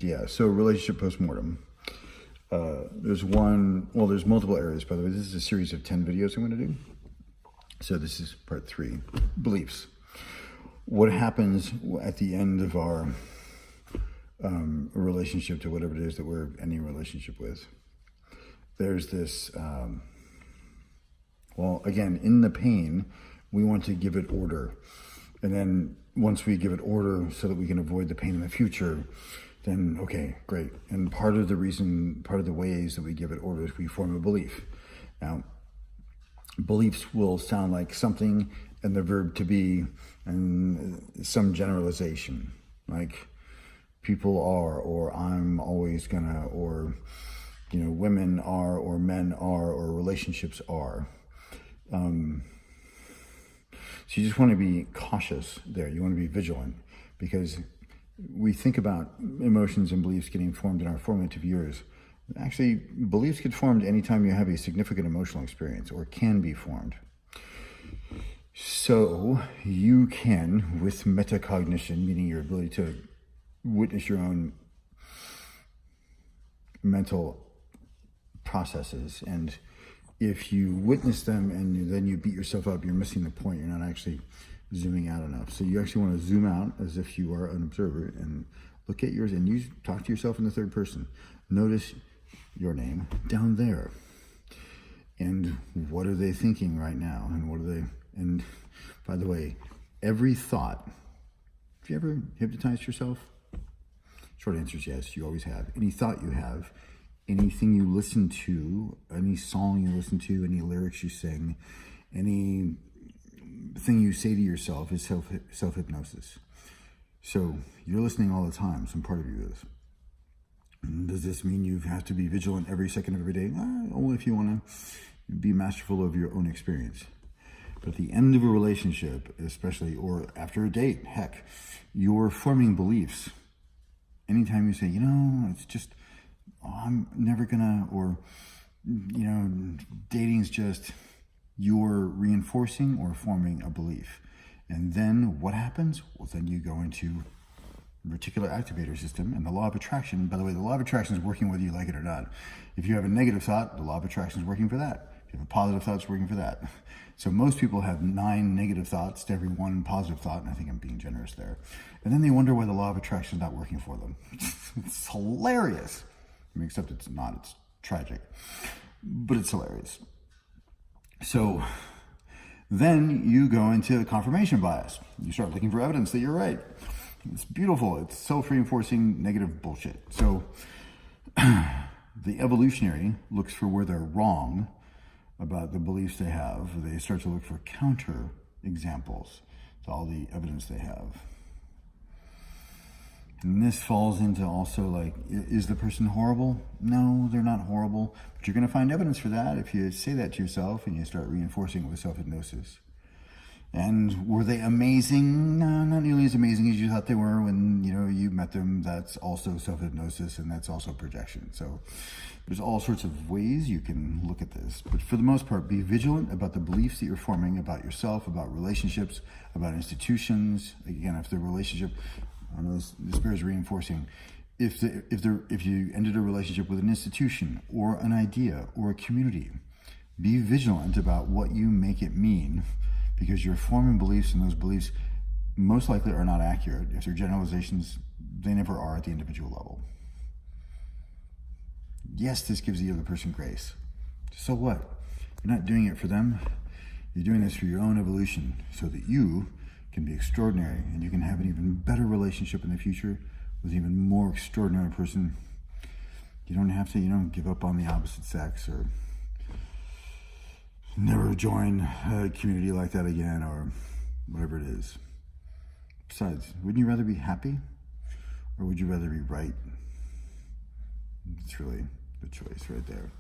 Yeah, so relationship postmortem. There's multiple areas, by the way. This is a series of 10 videos I'm going to do. So this is part 3, beliefs. What happens at the end of our relationship to whatever it is that we're ending a relationship with? There's this, again, in the pain, we want to give it order. And then once we give it order so that we can avoid the pain in the future, then okay, great. And part of the ways that we give it order is we form a belief. Now, beliefs will sound like something and the verb to be and some generalization, like people are, or I'm always gonna, or women are, or men are, or relationships are. So you just want to be cautious there. You want to be vigilant, because we think about emotions and beliefs getting formed in our formative years. Actually, beliefs get formed anytime you have a significant emotional experience, or can be formed. So you can, with metacognition, meaning your ability to witness your own mental processes, and if you witness them and then you beat yourself up, you're missing the point. You're not actually zooming out enough. So you actually want to zoom out as if you are an observer and look at yours, and you talk to yourself in the third person. Notice your name down there. And what are they thinking right now? And by the way, every thought, have you ever hypnotized yourself? Short answer is yes, you always have. Any thought you have, anything you listen to, any song you listen to, any lyrics you sing, any thing you say to yourself is self-hypnosis. So you're listening all the time. Some part of you is. Does this mean you have to be vigilant every second of every day? Only if you want to be masterful of your own experience. But at the end of a relationship, especially, or after a date, heck, you're forming beliefs. Anytime you say, it's just, I'm never gonna, or, dating's just, you're reinforcing or forming a belief. And then what happens? Well, then you go into reticular activator system and the law of attraction. By the way, the law of attraction is working whether you like it or not. If you have a negative thought, the law of attraction is working for that. If you have a positive thought, it's working for that. So most people have 9 negative thoughts to every 1 positive thought, and I think I'm being generous there. And then they wonder why the law of attraction is not working for them. It's hilarious. Except it's not, it's tragic, but it's hilarious. So then you go into confirmation bias. You start looking for evidence that you're right. It's beautiful. It's self-reinforcing negative bullshit. So the evolutionary looks for where they're wrong about the beliefs they have. They start to look for counter examples to all the evidence they have. And this falls into also like, is the person horrible? No, they're not horrible. But you're going to find evidence for that if you say that to yourself and you start reinforcing it with self-hypnosis. And were they amazing? No, not nearly as amazing as you thought they were when you met them. That's also self-hypnosis, and that's also projection. So there's all sorts of ways you can look at this. But for the most part, be vigilant about the beliefs that you're forming about yourself, about relationships, about institutions. Again, if the relationship, I know this bears reinforcing. If you ended a relationship with an institution or an idea or a community, be vigilant about what you make it mean, because you're forming beliefs, and those beliefs most likely are not accurate. If they're generalizations, they never are at the individual level. Yes, this gives the other person grace. So what? You're not doing it for them. You're doing this for your own evolution, so that you can be extraordinary, and you can have an even better relationship in the future with an even more extraordinary person. You don't have to, give up on the opposite sex, or never join a community like that again, or whatever it is. Besides, wouldn't you rather be happy, or would you rather be right? It's really the choice right there.